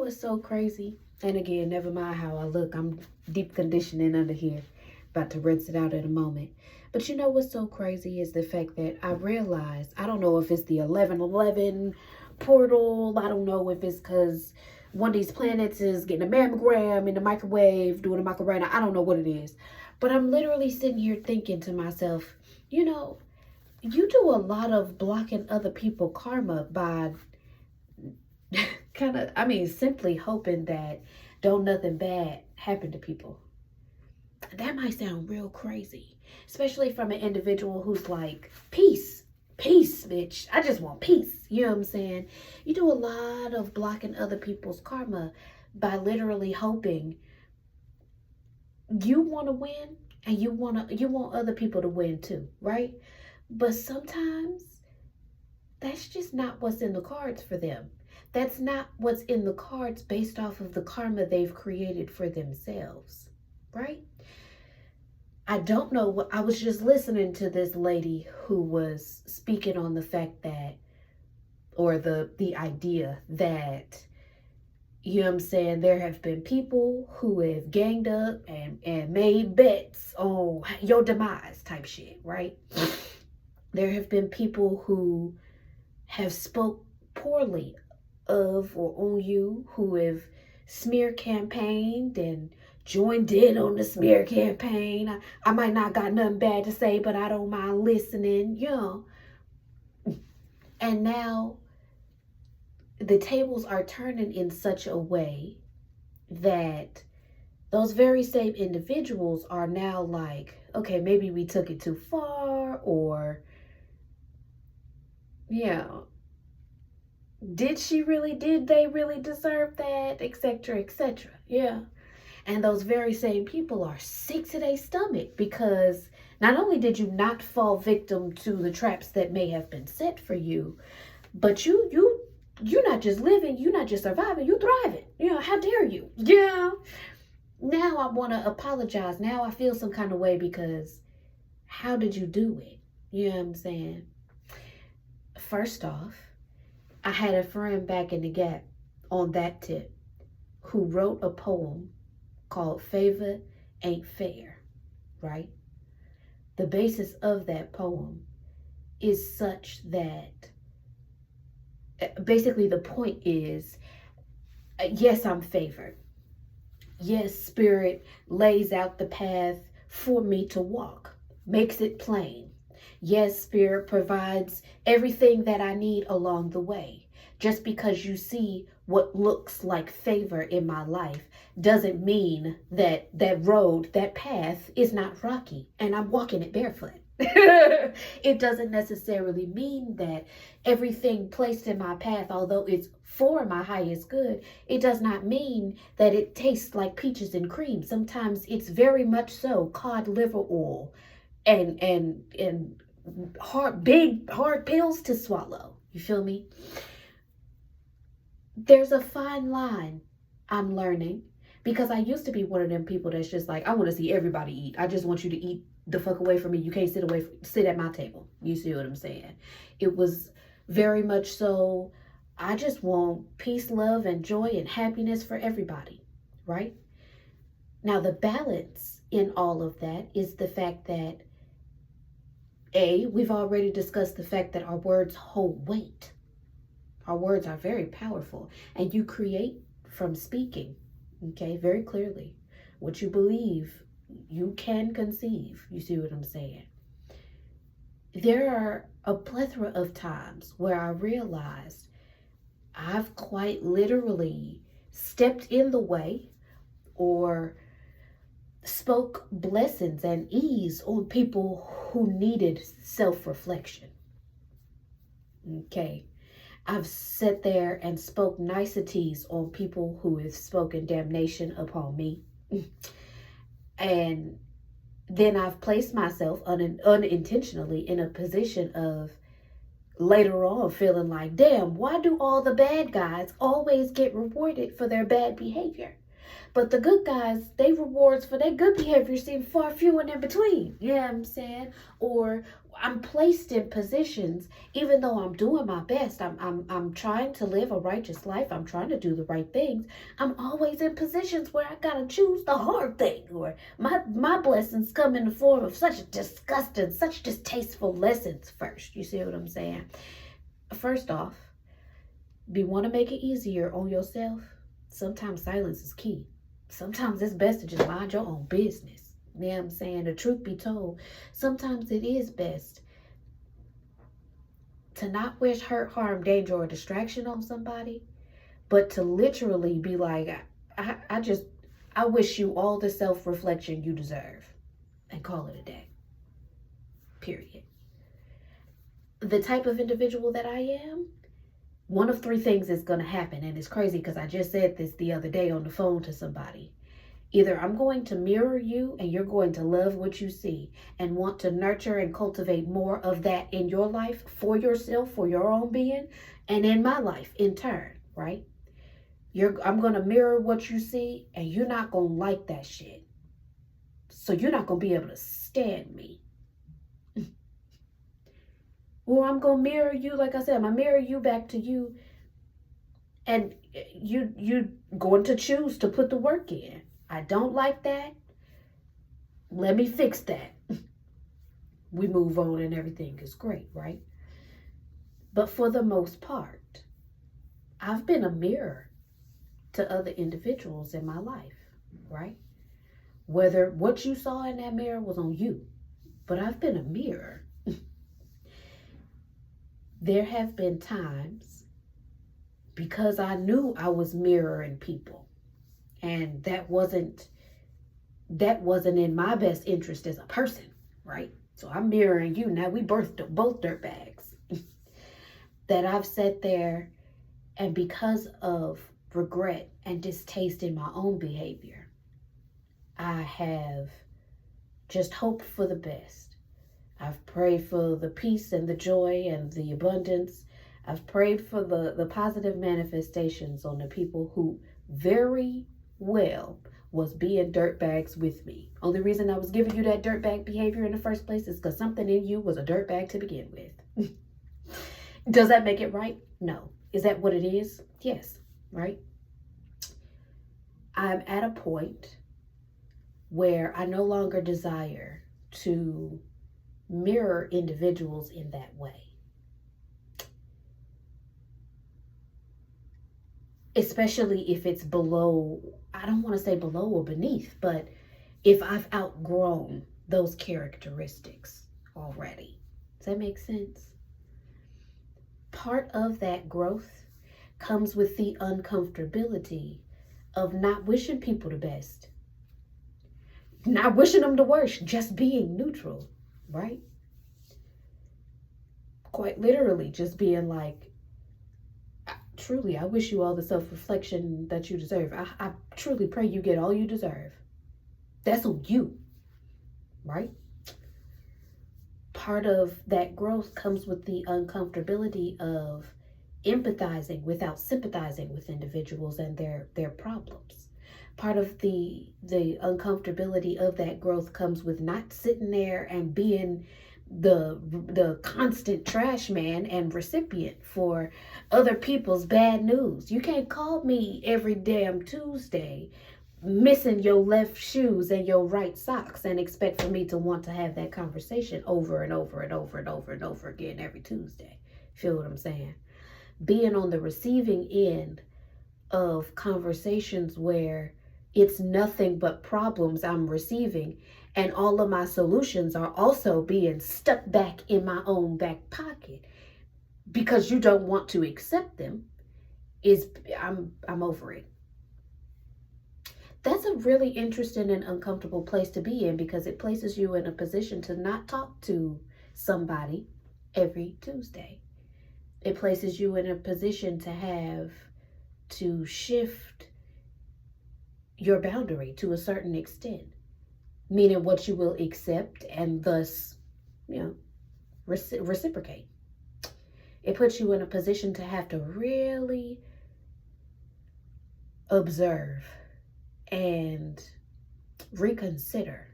what's so crazy? And again, never mind how I look. I'm deep conditioning under here. About to rinse it out in a moment. But you know what's so crazy is the fact that I realized, I don't know if it's the 1111 portal. I don't know if it's because one of these planets is getting a mammogram in the microwave, doing a microwave. I don't know what it is. But I'm literally sitting here thinking to myself, you know, you do a lot of blocking other people karma by simply hoping that don't nothing bad happen to people. That might sound real crazy, especially from an individual who's like, peace, peace, bitch. I just want peace. You know what I'm saying? You do a lot of blocking other people's karma by literally hoping you want to win and you want other people to win too, right? But sometimes that's just not what's in the cards for them. That's not what's in the cards based off of the karma they've created for themselves, right? I don't know what, I was just listening to this lady who was speaking on the fact that, or the idea that, you know what I'm saying, there have been people who have ganged up and made bets on your demise type shit, right? There have been people who have spoke poorly of or on you, who have smear campaigned and joined in on the smear campaign. I might not got nothing bad to say, but I don't mind listening, you know. And now the tables are turning in such a way that those very same individuals are now like, okay, maybe we took it too far, or, yeah, did they really deserve that, etc., etc. Yeah. And those very same people are sick to their stomach because not only did you not fall victim to the traps that may have been set for you, but you're not just living, you're not just surviving, you're thriving. You know, how dare you? Yeah. Now I want to apologize. Now I feel some kind of way because how did you do it? You know what I'm saying? First off, I had a friend back in the gap on that tip who wrote a poem called Favor Ain't Fair, right? The basis of that poem is such that basically the point is, yes, I'm favored. Yes, Spirit lays out the path for me to walk, makes it plain. Yes, Spirit provides everything that I need along the way. Just because you see what looks like favor in my life doesn't mean that that road, that path is not rocky and I'm walking it barefoot. It doesn't necessarily mean that everything placed in my path, although it's for my highest good, it does not mean that it tastes like peaches and cream. Sometimes it's very much so cod liver oil and big hard pills to swallow. You feel me? There's a fine line I'm learning, because I used to be one of them people that's just like, I want to see everybody eat. I just want you to eat the fuck away from me. You can't sit at my table. You see what I'm saying? It was very much so, I just want peace, love, and joy and happiness for everybody, right? Now, the balance in all of that is the fact that, we've already discussed the fact that our words hold weight. Our words are very powerful, and you create from speaking, okay, very clearly. What you believe, you can conceive. You see what I'm saying? There are a plethora of times where I realized I've quite literally stepped in the way or spoke blessings and ease on people who needed self-reflection. Okay. I've sat there and spoke niceties on people who have spoken damnation upon me. And then I've placed myself unintentionally in a position of later on feeling like, damn, why do all the bad guys always get rewarded for their bad behavior? But the good guys, they rewards for their good behavior seem far few and in between. You know what I'm saying? Or I'm placed in positions, even though I'm doing my best. I'm trying to live a righteous life. I'm trying to do the right things. I'm always in positions where I gotta choose the hard thing, or my blessings come in the form of such disgusting, such distasteful lessons first. You see what I'm saying? First off, you want to make it easier on yourself. Sometimes silence is key. Sometimes it's best to just mind your own business. You know what I'm saying? The truth be told, sometimes it is best to not wish hurt, harm, danger, or distraction on somebody, but to literally be like, I wish you all the self-reflection you deserve, and call it a day. Period. The type of individual that I am, one of three things is going to happen. And it's crazy because I just said this the other day on the phone to somebody. Either I'm going to mirror you and you're going to love what you see and want to nurture and cultivate more of that in your life for yourself, for your own being, and in my life in turn, right? I'm going to mirror what you see and you're not going to like that shit. So you're not going to be able to stand me. Or I'm going to mirror you, like I said, I'm going to mirror you back to you. And you going to choose to put the work in. I don't like that. Let me fix that. We move on and everything is great, right? But for the most part, I've been a mirror to other individuals in my life, right? Whether what you saw in that mirror was on you, but I've been a mirror. There have been times, because I knew I was mirroring people, and that wasn't in my best interest as a person, right? So I'm mirroring you. Now we both dirtbags. That I've sat there, and because of regret and distaste in my own behavior, I have just hoped for the best. I've prayed for the peace and the joy and the abundance. I've prayed for the positive manifestations on the people who very well was being dirtbags with me. Only reason I was giving you that dirtbag behavior in the first place is because something in you was a dirtbag to begin with. Does that make it right? No. Is that what it is? Yes. Right? I'm at a point where I no longer desire to mirror individuals in that way. Especially if it's below, I don't want to say below or beneath, but if I've outgrown those characteristics already. Does that make sense? Part of that growth comes with the uncomfortability of not wishing people the best. Not wishing them the worst, just being neutral. Right? Quite literally, just being like, truly, I wish you all the self-reflection that you deserve. I truly pray you get all you deserve. That's on you. Right? Part of that growth comes with the uncomfortability of empathizing without sympathizing with individuals and their problems. Part of the uncomfortability of that growth comes with not sitting there and being the constant trash man and recipient for other people's bad news. You can't call me every damn Tuesday missing your left shoes and your right socks and expect for me to want to have that conversation over and over and over and over and over again every Tuesday. Feel what I'm saying? Being on the receiving end of conversations where it's nothing but problems I'm receiving, and all of my solutions are also being stuck back in my own back pocket because you don't want to accept them, I'm over it. That's a really interesting and uncomfortable place to be in, because it places you in a position to not talk to somebody every Tuesday. It places you in a position to have to shift your boundary to a certain extent, meaning what you will accept and thus, reciprocate. It puts you in a position to have to really observe and reconsider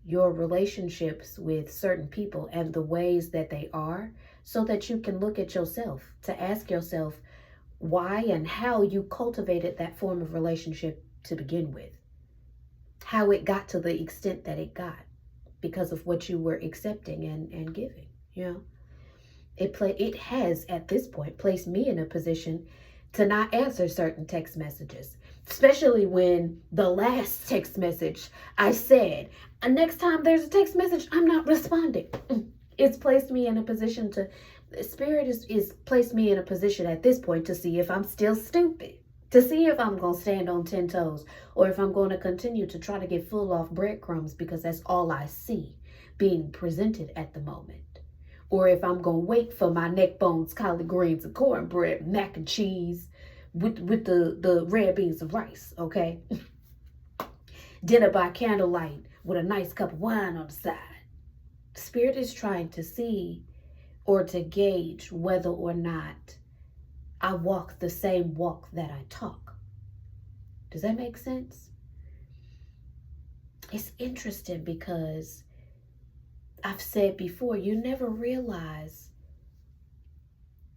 your relationships with certain people and the ways that they are, so that you can look at yourself, to ask yourself why and how you cultivated that form of relationship to begin with, how it got to the extent that it got because of what you were accepting and giving. It has at this point placed me in a position to not answer certain text messages, especially when the last text message I said, next time there's a text message, I'm not responding. It's placed me in a position to, Spirit is placed me in a position at this point to see if I'm still stupid, to see if I'm going to stand on 10 toes, or if I'm going to continue to try to get full off breadcrumbs because that's all I see being presented at the moment. Or if I'm going to wait for my neck bones, collard greens, and cornbread, mac and cheese with the red beans and rice, okay? Dinner by candlelight with a nice cup of wine on the side. Spirit is trying to see or to gauge whether or not I walk the same walk that I talk. Does that make sense? It's interesting because I've said before, you never realize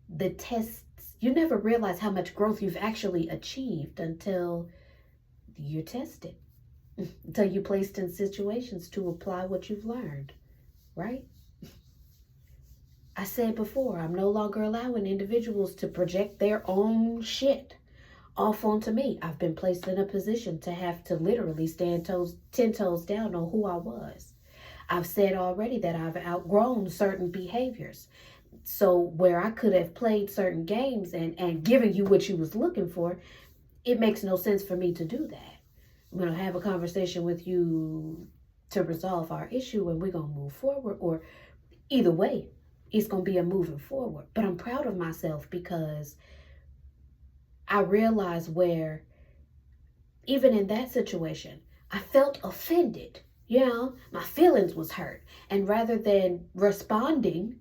the tests, you never realize how much growth you've actually achieved until you're tested, until you're placed in situations to apply what you've learned, right? I said before, I'm no longer allowing individuals to project their own shit off onto me. I've been placed in a position to have to literally stand 10 toes down on who I was. I've said already that I've outgrown certain behaviors. So where I could have played certain games and given you what you was looking for, it makes no sense for me to do that. I'm going to have a conversation with you to resolve our issue and we're going to move forward, or either way, it's going to be a moving forward. But I'm proud of myself because I realized where, even in that situation, I felt offended. My feelings was hurt. And rather than responding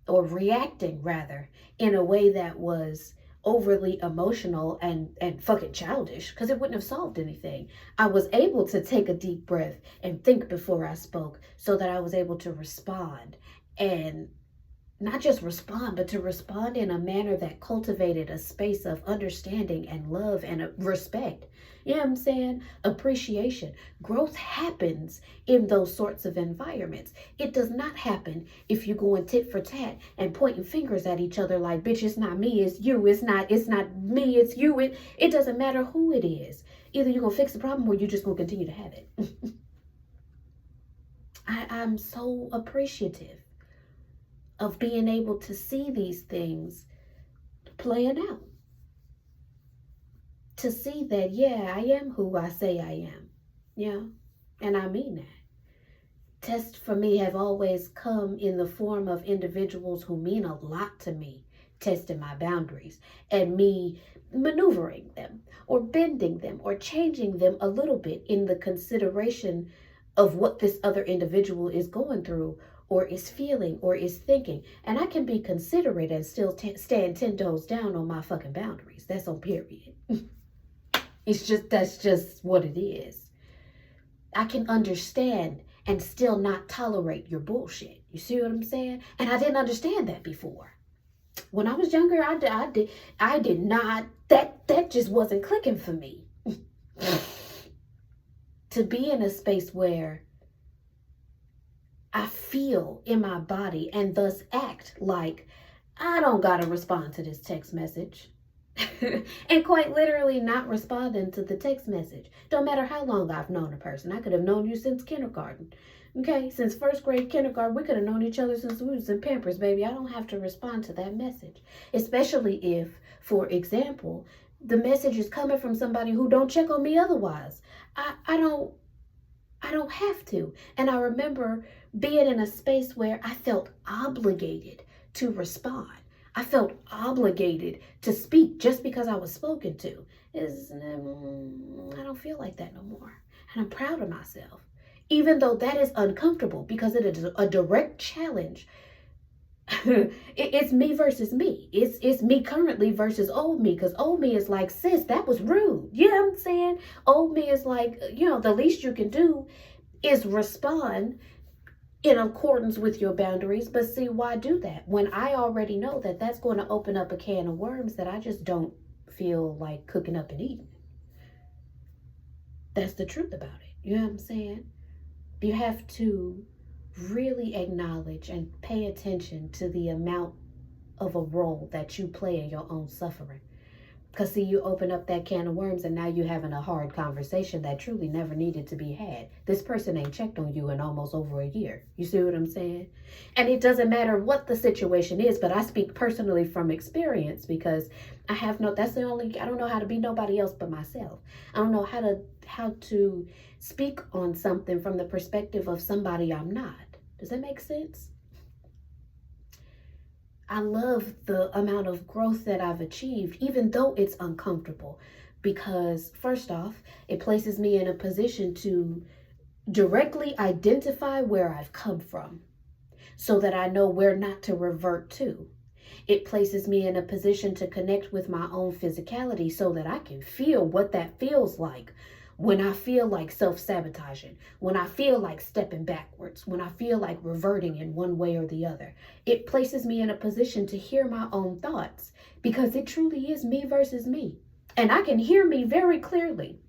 or reacting rather in a way that was overly emotional and fucking childish, because it wouldn't have solved anything, I was able to take a deep breath and think before I spoke, so that I was able to respond, and not just respond, but to respond in a manner that cultivated a space of understanding and love and respect. You know what I'm saying? Appreciation. Growth happens in those sorts of environments. It does not happen if you're going tit for tat and pointing fingers at each other like, bitch, it's not me, it's you. It's not me, it's you. It doesn't matter who it is. Either you're going to fix the problem or you're just going to continue to have it. I'm so appreciative of being able to see these things playing out. To see that, yeah, I am who I say I am. And I mean that. Tests for me have always come in the form of individuals who mean a lot to me, testing my boundaries and me maneuvering them or bending them or changing them a little bit in the consideration of what this other individual is going through or is feeling or is thinking. And I can be considerate and still stand 10 toes down on my fucking boundaries. That's on period. That's just what it is. I can understand and still not tolerate your bullshit. You see what I'm saying? And I didn't understand that before. When I was younger, I did not, that just wasn't clicking for me. To be in a space where I feel in my body and thus act like I don't gotta respond to this text message. And quite literally not responding to the text message. Don't matter how long I've known a person. I could have known you since kindergarten. Okay, since first grade kindergarten, we could have known each other since we was in Pampers, baby. I don't have to respond to that message. Especially if, for example, the message is coming from somebody who don't check on me otherwise. I don't have to. And I remember being in a space where I felt obligated to respond. I felt obligated to speak just because I was spoken to. I don't feel like that no more. And I'm proud of myself. Even though that is uncomfortable because it is a direct challenge It's me versus me. It's me currently versus old me, because old me is like, sis, that was rude. You know what I'm saying? Old me is like, the least you can do is respond in accordance with your boundaries. But see, why do that when I already know that that's going to open up a can of worms that I just don't feel like cooking up and eating? That's the truth about it. You know what I'm saying? You have to really acknowledge and pay attention to the amount of a role that you play in your own suffering. Because see, you open up that can of worms and now you're having a hard conversation that truly never needed to be had. This person ain't checked on you in almost over a year. You see what I'm saying? And it doesn't matter what the situation is, but I speak personally from experience, because I don't know how to be nobody else but myself. I don't know how to speak on something from the perspective of somebody I'm not. Does that make sense? I love the amount of growth that I've achieved, even though it's uncomfortable, because first off, it places me in a position to directly identify where I've come from so that I know where not to revert to. It places me in a position to connect with my own physicality so that I can feel what that feels like when I feel like self-sabotaging, when I feel like stepping backwards, when I feel like reverting in one way or the other. It places me in a position to hear my own thoughts, because it truly is me versus me. And I can hear me very clearly,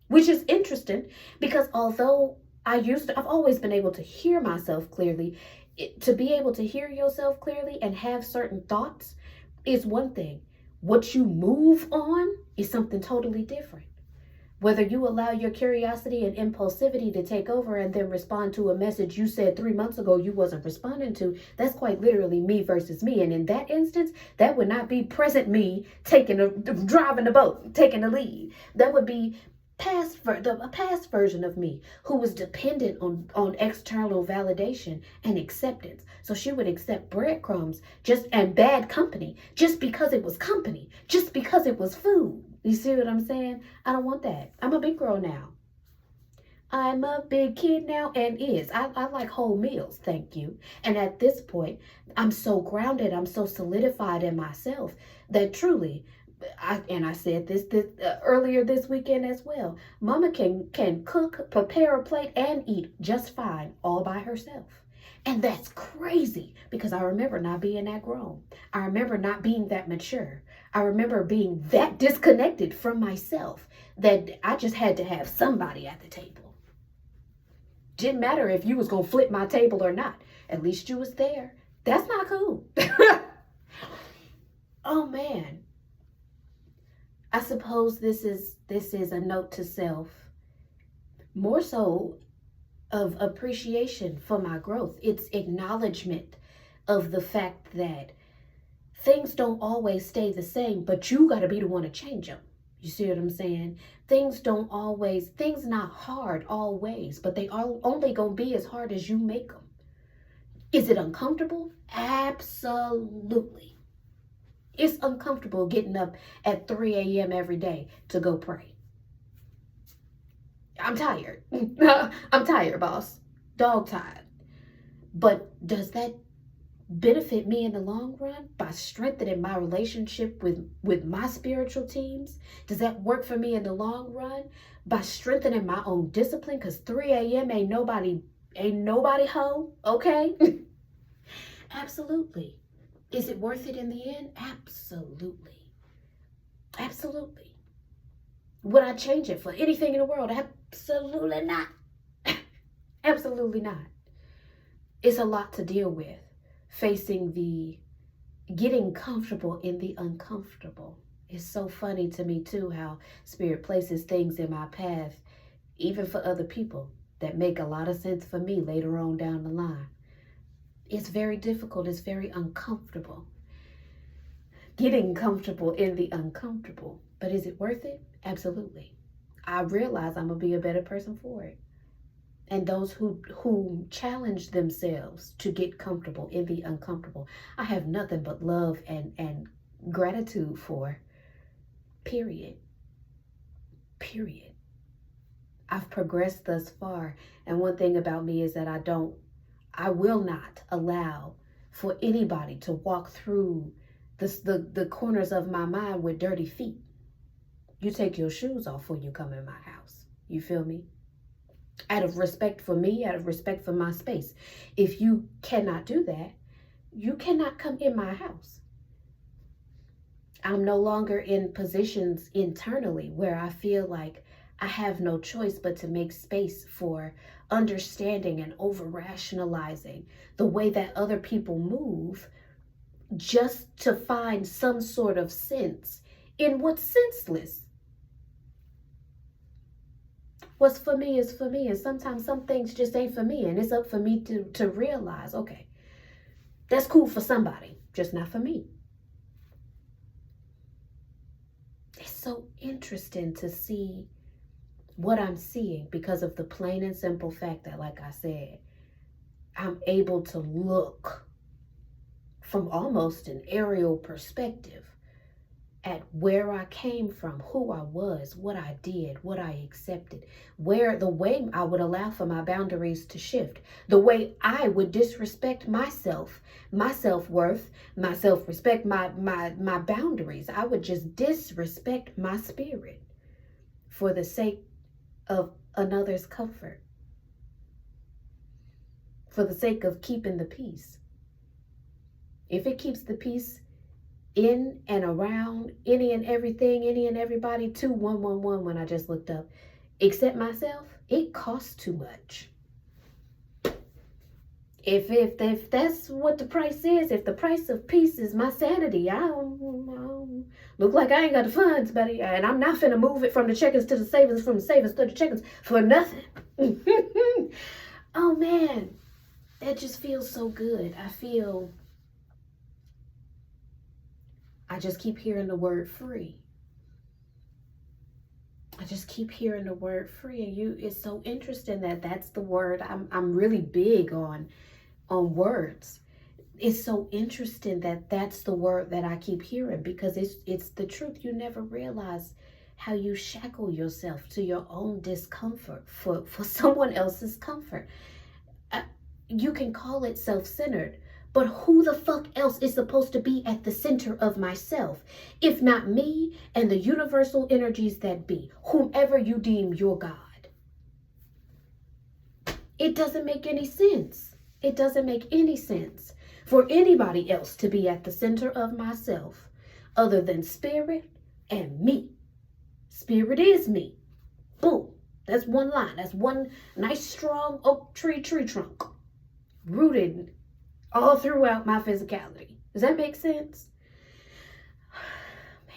which is interesting, because although I've always been able to hear myself clearly, to be able to hear yourself clearly and have certain thoughts is one thing. What you move on is something totally different. Whether you allow your curiosity and impulsivity to take over and then respond to a message you said 3 months ago you wasn't responding to, that's quite literally me versus me. And in that instance, that would not be present me driving the boat, taking the lead. That would be a past version of me who was dependent on external validation and acceptance. So she would accept breadcrumbs and bad company just because it was company, just because it was food. You see what I'm saying? I don't want that. I'm a big girl now. I'm a big kid now, and I like whole meals, thank you. And at this point, I'm so grounded, I'm so solidified in myself that truly, I said this earlier this weekend as well, Mama can cook, prepare a plate, and eat just fine all by herself. And that's crazy, because I remember not being that grown. I remember not being that mature. I remember being that disconnected from myself that I just had to have somebody at the table. Didn't matter if you was going to flip my table or not. At least you was there. That's not cool. Oh man. I suppose this is a note to self, more so of appreciation for my growth. It's acknowledgement of the fact that things don't always stay the same, but you got to be the one to change them. You see what I'm saying? Things not hard always, but they are only going to be as hard as you make them. Is it uncomfortable? Absolutely. It's uncomfortable getting up at 3 a.m. every day to go pray. I'm tired. I'm tired, boss. Dog tired. But does that benefit me in the long run by strengthening my relationship with my spiritual teams? Does that work for me in the long run by strengthening my own discipline? Because 3 a.m. ain't nobody home, okay? Absolutely. Is it worth it in the end? Absolutely. Absolutely. Would I change it for anything in the world? Absolutely not. Absolutely not. It's a lot to deal with. Getting comfortable in the uncomfortable. It's so funny to me too how Spirit places things in my path, even for other people, that make a lot of sense for me later on down the line. It's very difficult. It's very uncomfortable. Getting comfortable in the uncomfortable. But is it worth it? Absolutely. I realize I'm going to be a better person for it. And those who challenge themselves to get comfortable in the uncomfortable, I have nothing but love and gratitude for. Period. Period. I've progressed thus far. And one thing about me is that I will not allow for anybody to walk through the corners of my mind with dirty feet. You take your shoes off when you come in my house. You feel me? Out of respect for me, out of respect for my space. If you cannot do that, you cannot come in my house. I'm no longer in positions internally where I feel like I have no choice but to make space for understanding and over rationalizing the way that other people move just to find some sort of sense in what's senseless. What's for me is for me, and sometimes some things just ain't for me, and it's up for me to realize, okay, that's cool for somebody, just not for me. It's so interesting to see what I'm seeing because of the plain and simple fact that, like I said, I'm able to look from almost an aerial perspective at where I came from, who I was, what I did, what I accepted, where the way I would allow for my boundaries to shift, the way I would disrespect myself, my self-worth, my self-respect, my boundaries. I would just disrespect my spirit for the sake of another's comfort, for the sake of keeping the peace. If it keeps the peace in and around any and everything, any and everybody, 2111 when I just looked up, except myself, it costs too much. If that's what the price is, if the price of peace is my sanity, I don't look like I ain't got the funds, buddy. And I'm not finna move it from the check-ins to the savings, from the savings to the check-ins for nothing. Oh man, that just feels so good. I just keep hearing the word free. I just keep hearing the word free. And it's so interesting that that's the word. I'm really big on words. It's so interesting that that's the word that I keep hearing, because it's the truth. You never realize how you shackle yourself to your own discomfort for someone else's comfort. You can call it self-centered, but who the fuck else is supposed to be at the center of myself, if not me and the universal energies that be, whomever you deem your God? It doesn't make any sense. It doesn't make any sense for anybody else to be at the center of myself other than spirit and me. Spirit is me. Boom. That's one line. That's one nice strong oak tree trunk rooted all throughout my physicality. Does that make sense? Man.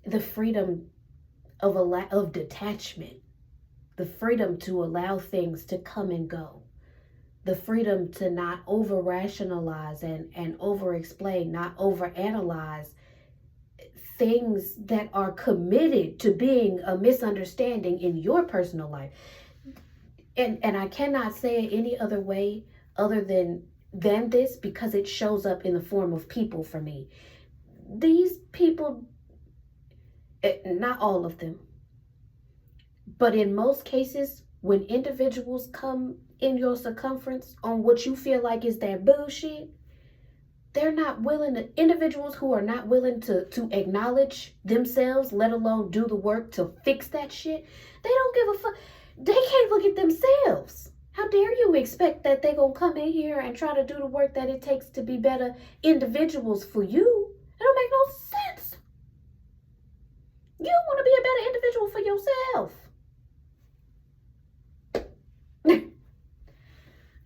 The freedom of detachment. The freedom to allow things to come and go. The freedom to not over-rationalize and over-explain, not over-analyze things that are committed to being a misunderstanding in your personal life. And I cannot say it any other way other than this, because it shows up in the form of people for me. These people, not all of them, but in most cases, when individuals come in your circumference on what you feel like is their bullshit, they're not willing to, individuals who are not willing to acknowledge themselves, let alone do the work to fix that shit, they don't give a fuck. They can't look at themselves. How dare you expect that they're going to come in here and try to do the work that it takes to be better individuals for you? That don't make no sense. You want to be a better individual for yourself.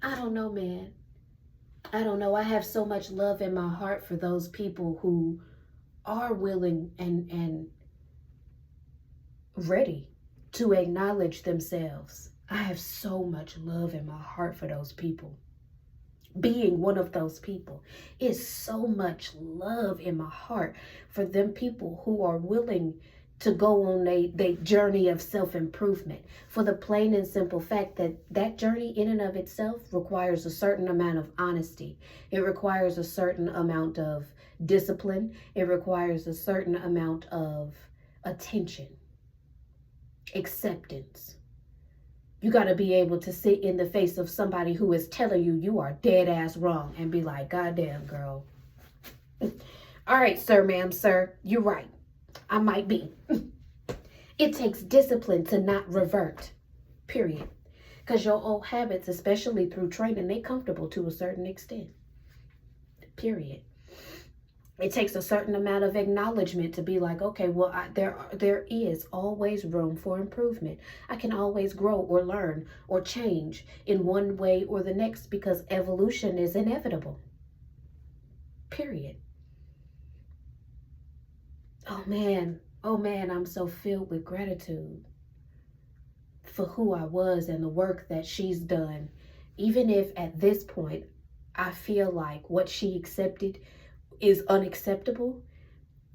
I don't know, man. I don't know. I have so much love in my heart for those people who are willing and ready to acknowledge themselves. I have so much love in my heart for those people. Being one of those people is so much love in my heart for them people who are willing to go on a journey of self-improvement, for the plain and simple fact that that journey in and of itself requires a certain amount of honesty. It requires a certain amount of discipline. It requires a certain amount of attention, acceptance. You got to be able to sit in the face of somebody who is telling you you are dead ass wrong and be like, God damn, girl. All right, sir, ma'am, sir, you're right. I might be. It takes discipline to not revert, period. Because your old habits, especially through training, they comfortable to a certain extent, period. It takes a certain amount of acknowledgement to be like, okay, well, there is always room for improvement. I can always grow or learn or change in one way or the next because evolution is inevitable. Period. Oh man, I'm so filled with gratitude for who I was and the work that she's done. Even if at this point I feel like what she accepted is unacceptable,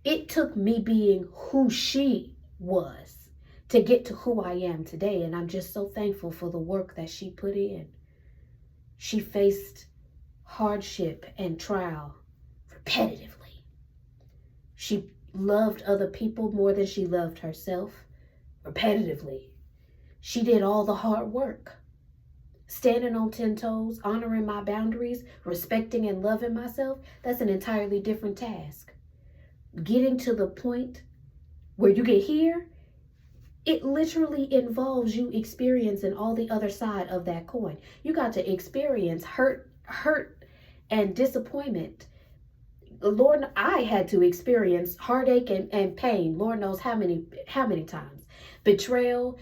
it took me being who she was to get to who I am today. And I'm just so thankful for the work that she put in. She faced hardship and trial repetitively. She loved other people more than she loved herself repetitively. She did all the hard work. Standing on 10 toes, honoring my boundaries, respecting and loving myself, that's an entirely different task. Getting to the point where you get here, it literally involves you experiencing all the other side of that coin. You got to experience hurt and disappointment. Lord, I had to experience heartache and pain. Lord knows how many times. Betrayal,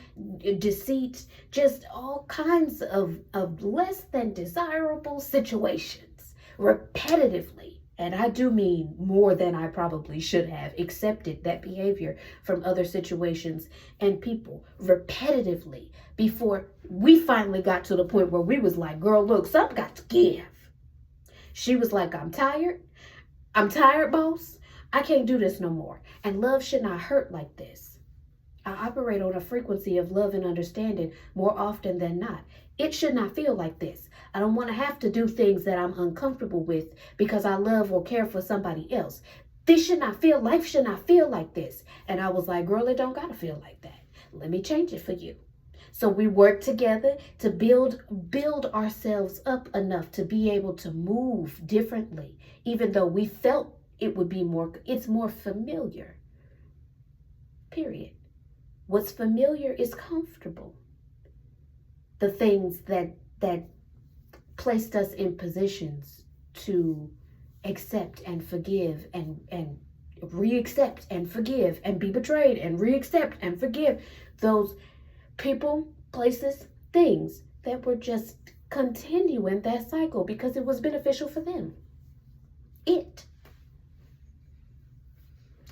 deceit, just all kinds of less than desirable situations repetitively. And I do mean more than I probably should have accepted that behavior from other situations and people repetitively before we finally got to the point where we was like, girl, look, something got to give. She was like, I'm tired, boss. I can't do this no more. And love should not hurt like this. I operate on a frequency of love and understanding more often than not. It should not feel like this. I don't want to have to do things that I'm uncomfortable with because I love or care for somebody else. Life should not feel like this. And I was like, girl, it don't gotta feel like that. Let me change it for you. So we work together to build ourselves up enough to be able to move differently, even though we felt it's more familiar. Period. What's familiar is comfortable. The things that placed us in positions to accept and forgive and re-accept and forgive and be betrayed and re-accept and forgive. Those people, places, things that were just continuing that cycle because it was beneficial for them. It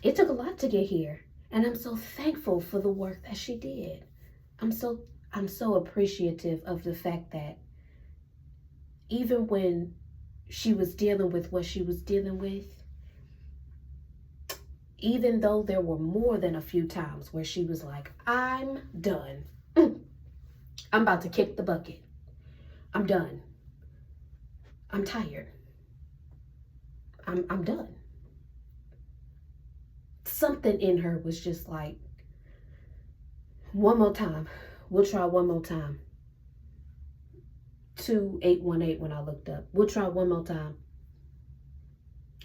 took a lot to get here. And I'm so thankful for the work that she did. I'm so appreciative of the fact that even when she was dealing with what she was dealing with, even though there were more than a few times where she was like, I'm done. I'm about to kick the bucket. I'm done. I'm tired. I'm done. Something in her was just like, one more time. We'll try one more time. 2818 when I looked up. We'll try one more time.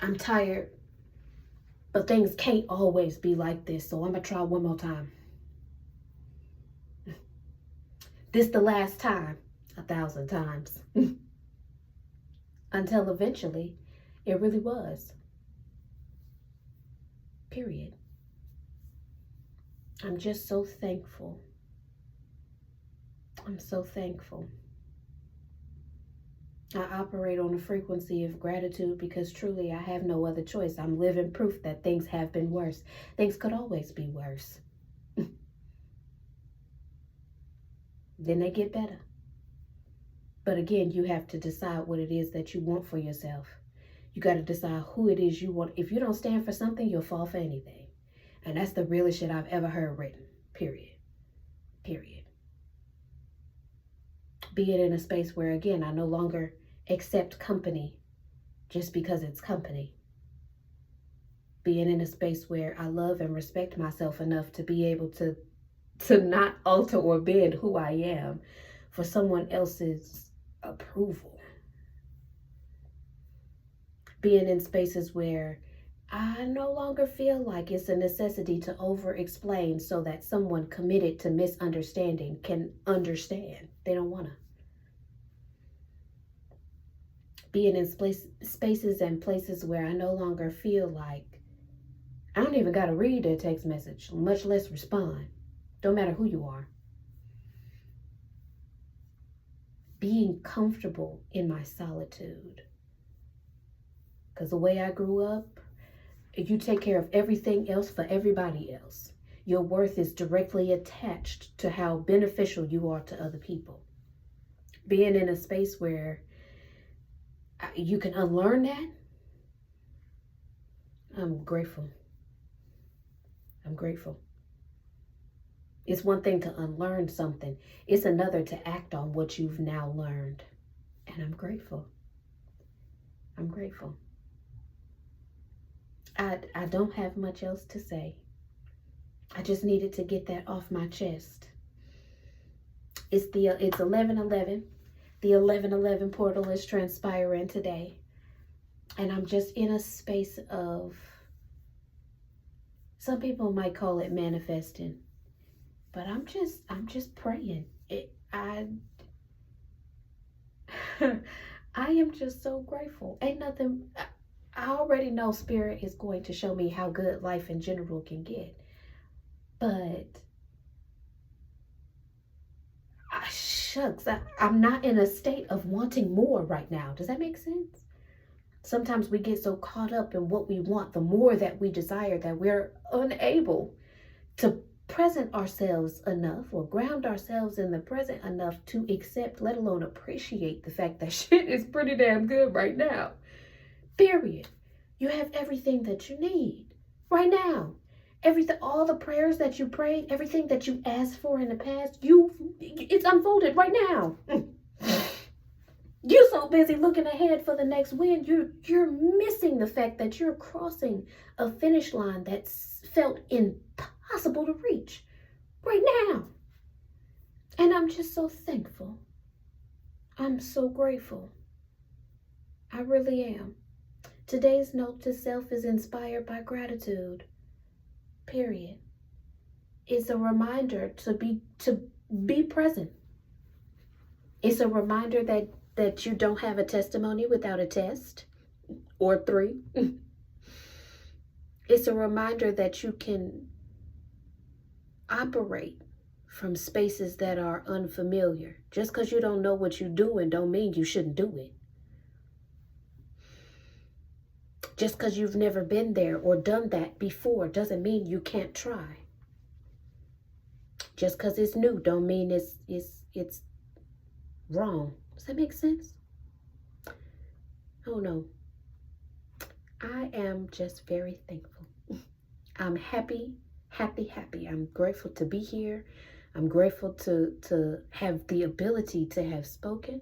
I'm tired, but things can't always be like this, so I'm gonna try one more time. This the last time, 1,000 times. Until eventually, it really was. Period. I'm just so thankful. I'm so thankful. I operate on a frequency of gratitude because truly I have no other choice. I'm living proof that things have been worse. Things could always be worse. Then they get better. But again, you have to decide what it is that you want for yourself. You got to decide who it is you want. If you don't stand for something, you'll fall for anything. And that's the realest shit I've ever heard written. Period. Period. Be it in a space where, again, I no longer accept company just because it's company. Being in a space where I love and respect myself enough to be able to to not alter or bend who I am for someone else's approval. Being in spaces where I no longer feel like it's a necessity to over explain so that someone committed to misunderstanding can understand. They don't want to. Being in spaces and places where I no longer feel like I don't even got to read their text message, much less respond. Don't matter who you are. Being comfortable in my solitude. Because the way I grew up, you take care of everything else for everybody else. Your worth is directly attached to how beneficial you are to other people. Being in a space where you can unlearn that, I'm grateful. I'm grateful. It's one thing to unlearn something. It's another to act on what you've now learned. And I'm grateful. I'm grateful. I don't have much else to say. I just needed to get that off my chest. It's 11:11. The 11:11 portal is transpiring today. And I'm just in a space of, some people might call it manifesting, but I'm just praying. I am just so grateful. Ain't nothing. I already know Spirit is going to show me how good life in general can get. But shucks, I'm not in a state of wanting more right now. Does that make sense? Sometimes we get so caught up in what we want, the more that we desire, that we're unable to present ourselves enough or ground ourselves in the present enough to accept, let alone appreciate the fact that shit is pretty damn good right now. Period. You have everything that you need right now. Everything, all the prayers that you prayed, everything that you asked for in the past, it's unfolded right now. You're so busy looking ahead for the next win, you're missing the fact that you're crossing a finish line that's felt impossible to reach right now. And I'm just so thankful. I'm so grateful. I really am. Today's note to self is inspired by gratitude. Period. It's a reminder to be present. It's a reminder that you don't have a testimony without a test or 3. It's a reminder that you can operate from spaces that are unfamiliar. Just because you don't know what you're doing don't mean you shouldn't do it. Just because you've never been there or done that before doesn't mean you can't try. Just because it's new don't mean it's wrong. Does that make sense? Oh no. I am just very thankful. I'm happy. I'm grateful to be here. I'm grateful to have the ability to have spoken.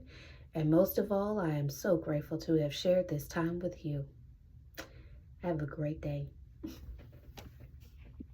And most of all, I am so grateful to have shared this time with you. Have a great day.